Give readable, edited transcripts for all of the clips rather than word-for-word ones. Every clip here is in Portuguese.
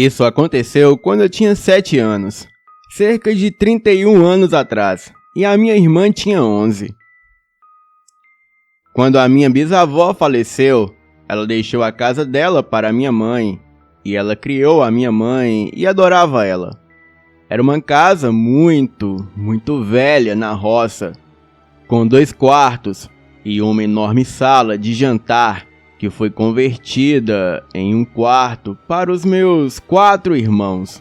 Isso aconteceu quando eu tinha 7 anos, cerca de 31 anos atrás, e a minha irmã tinha 11. Quando a minha bisavó faleceu, ela deixou a casa dela para a minha mãe, e ela criou a minha mãe e adorava ela. Era uma casa muito velha na roça, com 2 quartos e uma enorme sala de jantar que foi convertida em um quarto para os meus 4 irmãos.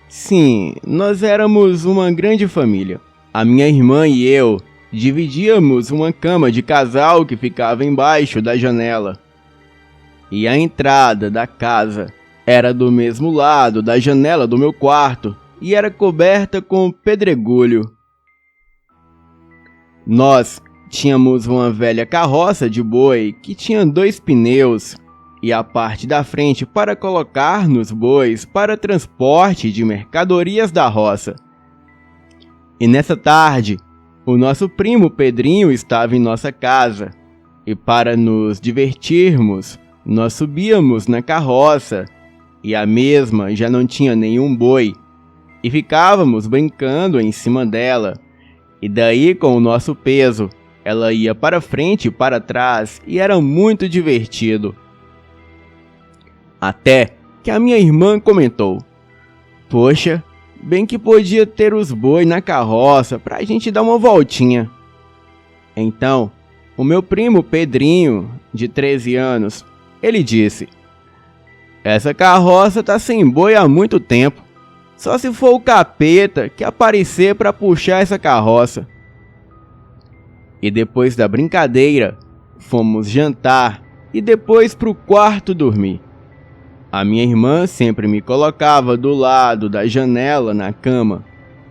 Sim, nós éramos uma grande família. A minha irmã e eu dividíamos uma cama de casal que ficava embaixo da janela. E a entrada da casa era do mesmo lado da janela do meu quarto e era coberta com pedregulho. Nós tínhamos uma velha carroça de boi que tinha 2 pneus e a parte da frente para colocar nos bois para transporte de mercadorias da roça. E nessa tarde, o nosso primo Pedrinho estava em nossa casa e para nos divertirmos, nós subíamos na carroça e a mesma já não tinha nenhum boi e ficávamos brincando em cima dela. E daí, com o nosso peso, ela ia para frente e para trás e era muito divertido. Até que a minha irmã comentou: "Poxa, bem que podia ter os bois na carroça para a gente dar uma voltinha." Então, o meu primo Pedrinho, de 13 anos, ele disse: "Essa carroça tá sem boi há muito tempo. Só se for o capeta que aparecer para puxar essa carroça." E depois da brincadeira, fomos jantar e depois pro quarto dormir. A minha irmã sempre me colocava do lado da janela na cama.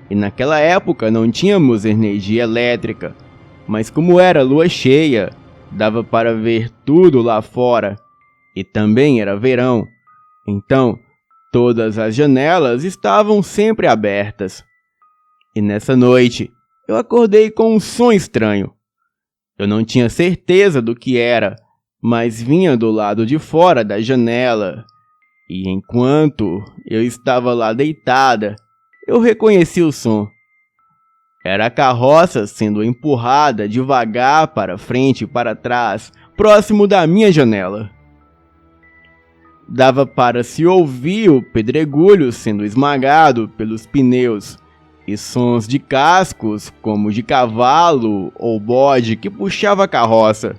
E naquela época não tínhamos energia elétrica, mas como era lua cheia, dava para ver tudo lá fora. E também era verão, então todas as janelas estavam sempre abertas. E nessa noite, eu acordei com um som estranho. Eu não tinha certeza do que era, mas vinha do lado de fora da janela. E enquanto eu estava lá deitada, eu reconheci o som. Era a carroça sendo empurrada devagar para frente e para trás, próximo da minha janela. Dava para se ouvir o pedregulho sendo esmagado pelos pneus e sons de cascos, como de cavalo ou bode que puxava a carroça.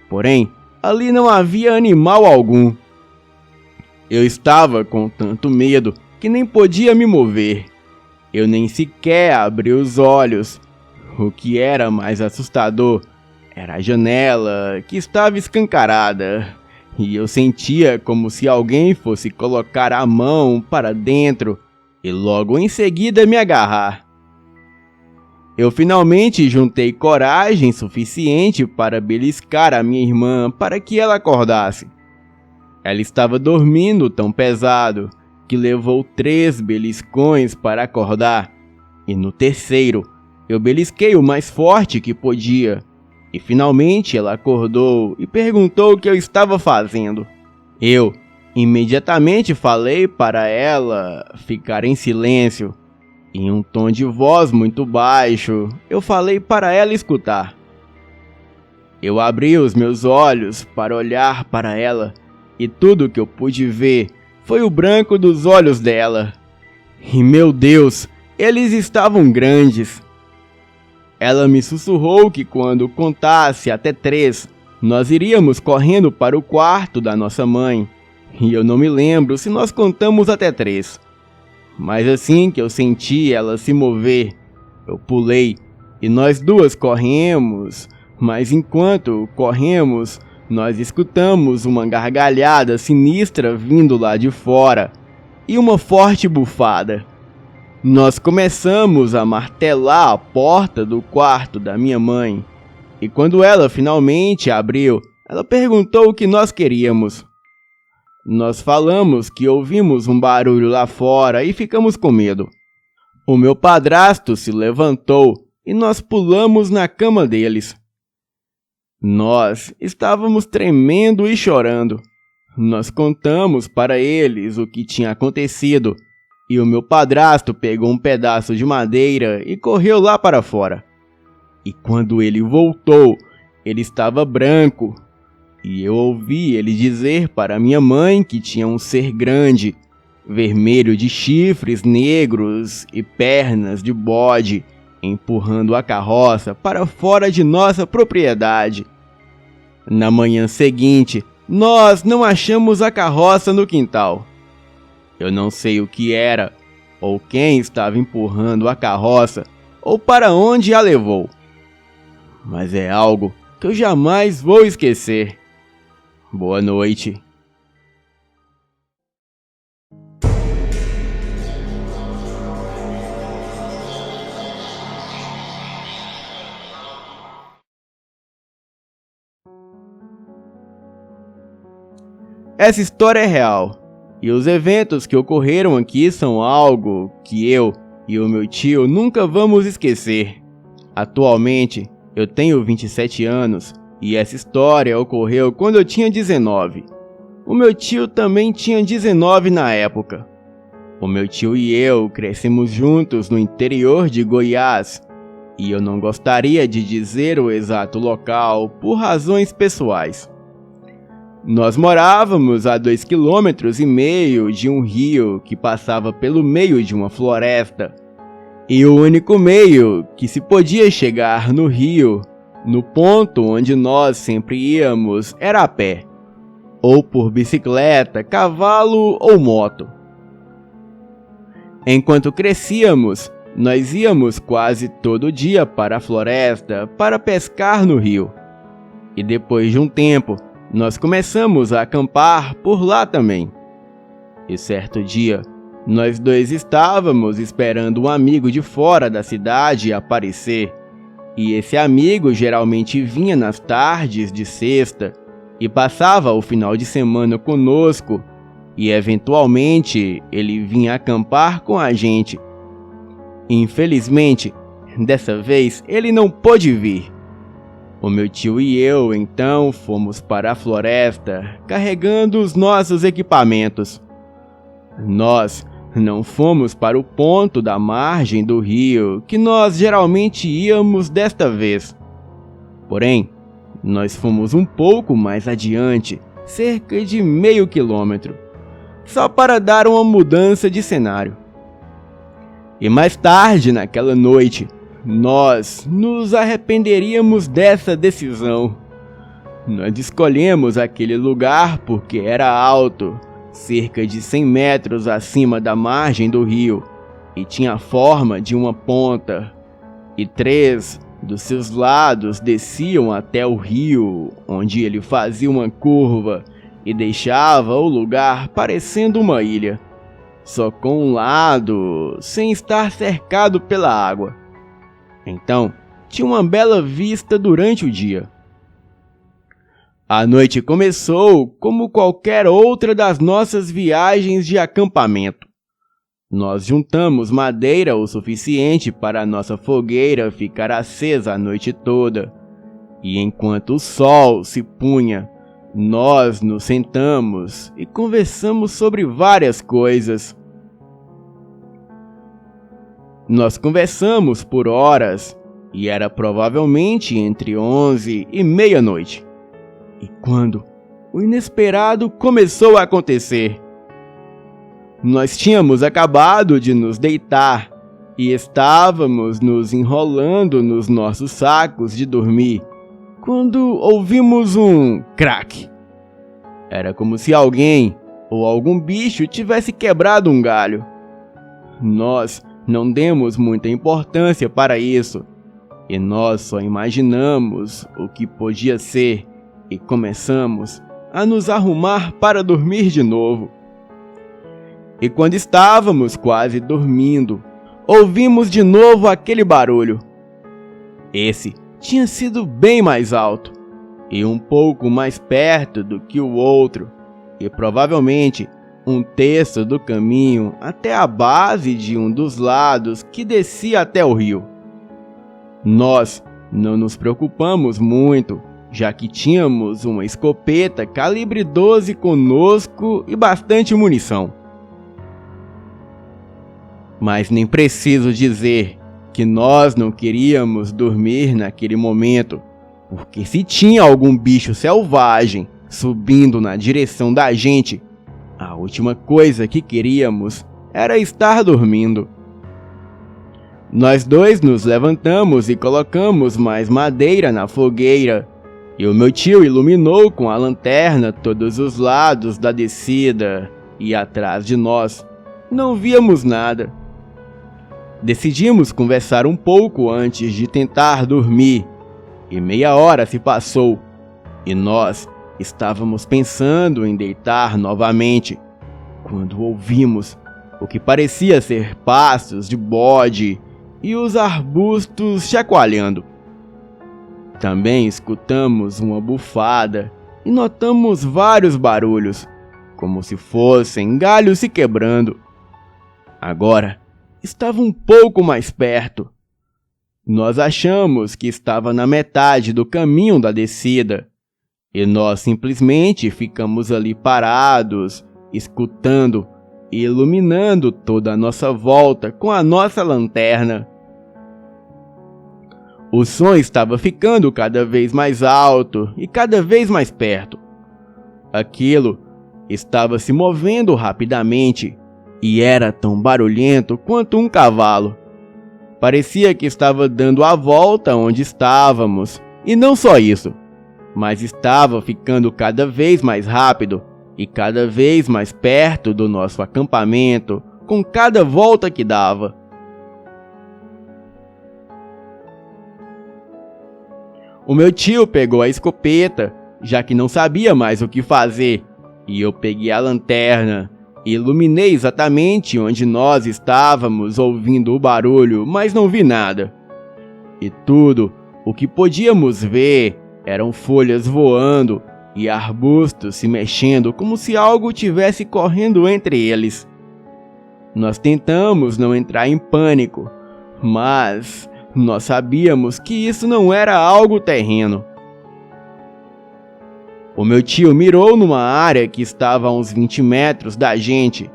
Porém, ali não havia animal algum. Eu estava com tanto medo que nem podia me mover. Eu nem sequer abri os olhos. O que era mais assustador era a janela, que estava escancarada. E eu sentia como se alguém fosse colocar a mão para dentro e logo em seguida me agarrar. Eu finalmente juntei coragem suficiente para beliscar a minha irmã para que ela acordasse. Ela estava dormindo tão pesado que levou 3 beliscões para acordar. E no terceiro, eu belisquei o mais forte que podia. E finalmente ela acordou e perguntou o que eu estava fazendo. Eu imediatamente falei para ela ficar em silêncio. Em um tom de voz muito baixo, eu falei para ela escutar. Eu abri os meus olhos para olhar para ela e tudo que eu pude ver foi o branco dos olhos dela. E meu Deus, eles estavam grandes. Ela me sussurrou que quando contasse até 3, nós iríamos correndo para o quarto da nossa mãe. E eu não me lembro se nós contamos até 3. Mas assim que eu senti ela se mover, eu pulei e nós 2 corremos. Mas enquanto corremos, nós escutamos uma gargalhada sinistra vindo lá de fora e uma forte bufada. Nós começamos a martelar a porta do quarto da minha mãe. E quando ela finalmente abriu, ela perguntou o que nós queríamos. Nós falamos que ouvimos um barulho lá fora e ficamos com medo. O meu padrasto se levantou e nós pulamos na cama deles. Nós estávamos tremendo e chorando. Nós contamos para eles o que tinha acontecido e o meu padrasto pegou um pedaço de madeira e correu lá para fora. E quando ele voltou, ele estava branco. E eu ouvi ele dizer para minha mãe que tinha um ser grande, vermelho de chifres negros e pernas de bode, empurrando a carroça para fora de nossa propriedade. Na manhã seguinte, nós não achamos a carroça no quintal. Eu não sei o que era, ou quem estava empurrando a carroça, ou para onde a levou. Mas é algo que eu jamais vou esquecer. Boa noite. Essa história é real, e os eventos que ocorreram aqui são algo que eu e o meu tio nunca vamos esquecer. Atualmente, eu tenho 27 anos e essa história ocorreu quando eu tinha 19. O meu tio também tinha 19 na época. O meu tio e eu crescemos juntos no interior de Goiás, e eu não gostaria de dizer o exato local por razões pessoais. Nós morávamos a 2,5 km de um rio que passava pelo meio de uma floresta. E o único meio que se podia chegar no rio, no ponto onde nós sempre íamos, era a pé, ou por bicicleta, cavalo ou moto. Enquanto crescíamos, nós íamos quase todo dia para a floresta para pescar no rio. E depois de um tempo, nós começamos a acampar por lá também. E certo dia, nós dois estávamos esperando um amigo de fora da cidade aparecer. E esse amigo geralmente vinha nas tardes de sexta e passava o final de semana conosco. E eventualmente ele vinha acampar com a gente. Infelizmente, dessa vez ele não pôde vir. O meu tio e eu, então, fomos para a floresta, carregando os nossos equipamentos. Nós não fomos para o ponto da margem do rio que nós geralmente íamos desta vez. Porém, nós fomos um pouco mais adiante, cerca de meio quilômetro, só para dar uma mudança de cenário. E mais tarde naquela noite, nós nos arrependeríamos dessa decisão. Nós escolhemos aquele lugar porque era alto, cerca de 100 metros acima da margem do rio, e tinha a forma de uma ponta, e 3 dos seus lados desciam até o rio, onde ele fazia uma curva e deixava o lugar parecendo uma ilha, só com um lado sem estar cercado pela água. Então, tinha uma bela vista durante o dia. A noite começou como qualquer outra das nossas viagens de acampamento. Nós juntamos madeira o suficiente para a nossa fogueira ficar acesa a noite toda. E enquanto o sol se punha, nós nos sentamos e conversamos sobre várias coisas. Nós conversamos por horas, e era provavelmente entre 11 e meia-noite. E quando o inesperado começou a acontecer. Nós tínhamos acabado de nos deitar e estávamos nos enrolando nos nossos sacos de dormir, quando ouvimos um crack. Era como se alguém ou algum bicho tivesse quebrado um galho. Nós não demos muita importância para isso, e nós só imaginamos o que podia ser e começamos a nos arrumar para dormir de novo. E quando estávamos quase dormindo, ouvimos de novo aquele barulho. Esse tinha sido bem mais alto e um pouco mais perto do que o outro, e provavelmente 1/3 do caminho até a base de um dos lados que descia até o rio. Nós não nos preocupamos muito já que tínhamos uma escopeta calibre 12 conosco e bastante munição. Mas nem preciso dizer que nós não queríamos dormir naquele momento, porque se tinha algum bicho selvagem subindo na direção da gente, a última coisa que queríamos era estar dormindo. Nós dois nos levantamos e colocamos mais madeira na fogueira, e o meu tio iluminou com a lanterna todos os lados da descida, e atrás de nós não víamos nada. Decidimos conversar um pouco antes de tentar dormir, e meia hora se passou, e nós estávamos pensando em deitar novamente, quando ouvimos o que parecia ser passos de bode e os arbustos chacoalhando. Também escutamos uma bufada e notamos vários barulhos, como se fossem galhos se quebrando. Agora estava um pouco mais perto. Nós achamos que estava na metade do caminho da descida, e nós simplesmente ficamos ali parados, escutando e iluminando toda a nossa volta com a nossa lanterna. O som estava ficando cada vez mais alto e cada vez mais perto. Aquilo estava se movendo rapidamente e era tão barulhento quanto um cavalo. Parecia que estava dando a volta onde estávamos, e não só isso, mas estava ficando cada vez mais rápido e cada vez mais perto do nosso acampamento com cada volta que dava. O meu tio pegou a escopeta, já que não sabia mais o que fazer, e eu peguei a lanterna e iluminei exatamente onde nós estávamos ouvindo o barulho, mas não vi nada. E tudo o que podíamos ver eram folhas voando e arbustos se mexendo como se algo tivesse correndo entre eles. Nós tentamos não entrar em pânico, mas nós sabíamos que isso não era algo terreno. O meu tio mirou numa área que estava a uns 20 metros da gente,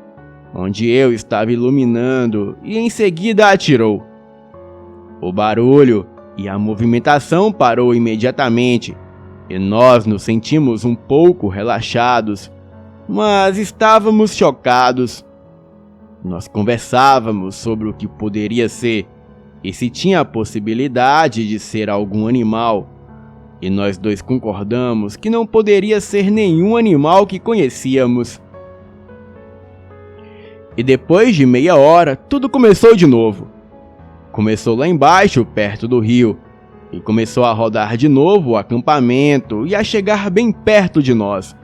onde eu estava iluminando, e em seguida atirou. O barulho e a movimentação parou imediatamente, e nós nos sentimos um pouco relaxados, mas estávamos chocados. Nós conversávamos sobre o que poderia ser, e se tinha a possibilidade de ser algum animal, e nós dois concordamos que não poderia ser nenhum animal que conhecíamos. E depois de meia hora, tudo começou de novo. Começou lá embaixo, perto do rio, e começou a rodar de novo o acampamento e a chegar bem perto de nós.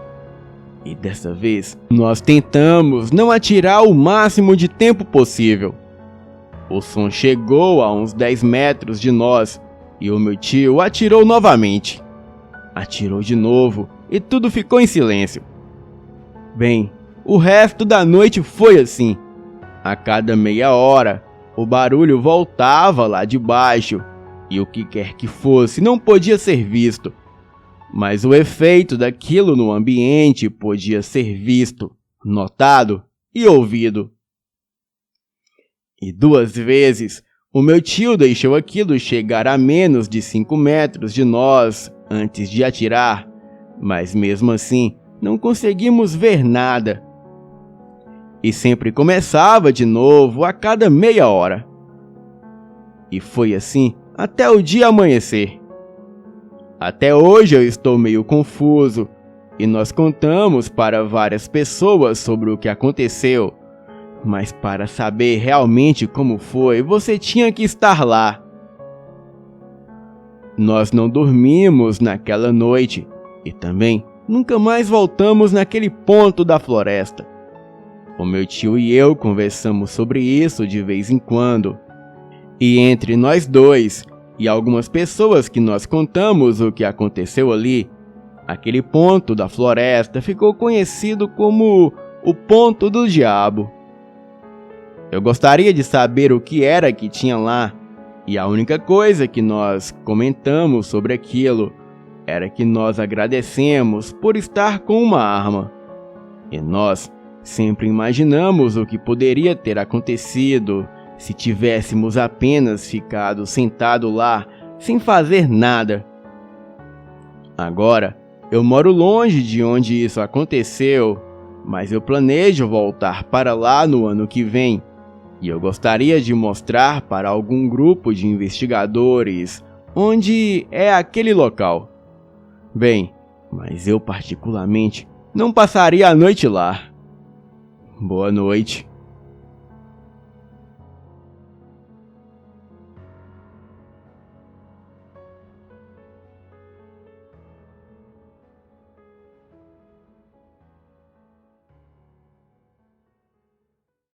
E dessa vez, nós tentamos não atirar o máximo de tempo possível. O som chegou a uns 10 metros de nós, e o meu tio atirou novamente. Atirou de novo, e tudo ficou em silêncio. Bem, o resto da noite foi assim. A cada meia hora, o barulho voltava lá de baixo, e o que quer que fosse não podia ser visto. Mas o efeito daquilo no ambiente podia ser visto, notado e ouvido. E 2 vezes, o meu tio deixou aquilo chegar a menos de 5 metros de nós antes de atirar, mas mesmo assim não conseguimos ver nada. E sempre começava de novo a cada meia hora. E foi assim até o dia amanhecer. Até hoje eu estou meio confuso, e nós contamos para várias pessoas sobre o que aconteceu, mas para saber realmente como foi, você tinha que estar lá. Nós não dormimos naquela noite, e também nunca mais voltamos naquele ponto da floresta. O meu tio e eu conversamos sobre isso de vez em quando, e entre nós dois e algumas pessoas que nós contamos o que aconteceu ali, aquele ponto da floresta ficou conhecido como o Ponto do Diabo. Eu gostaria de saber o que era que tinha lá, e a única coisa que nós comentamos sobre aquilo era que nós agradecemos por estar com uma arma. E nós sempre imaginamos o que poderia ter acontecido se tivéssemos apenas ficado sentado lá sem fazer nada. Agora, eu moro longe de onde isso aconteceu, mas eu planejo voltar para lá no ano que vem, e eu gostaria de mostrar para algum grupo de investigadores onde é aquele local. Bem, mas eu particularmente não passaria a noite lá. Boa noite.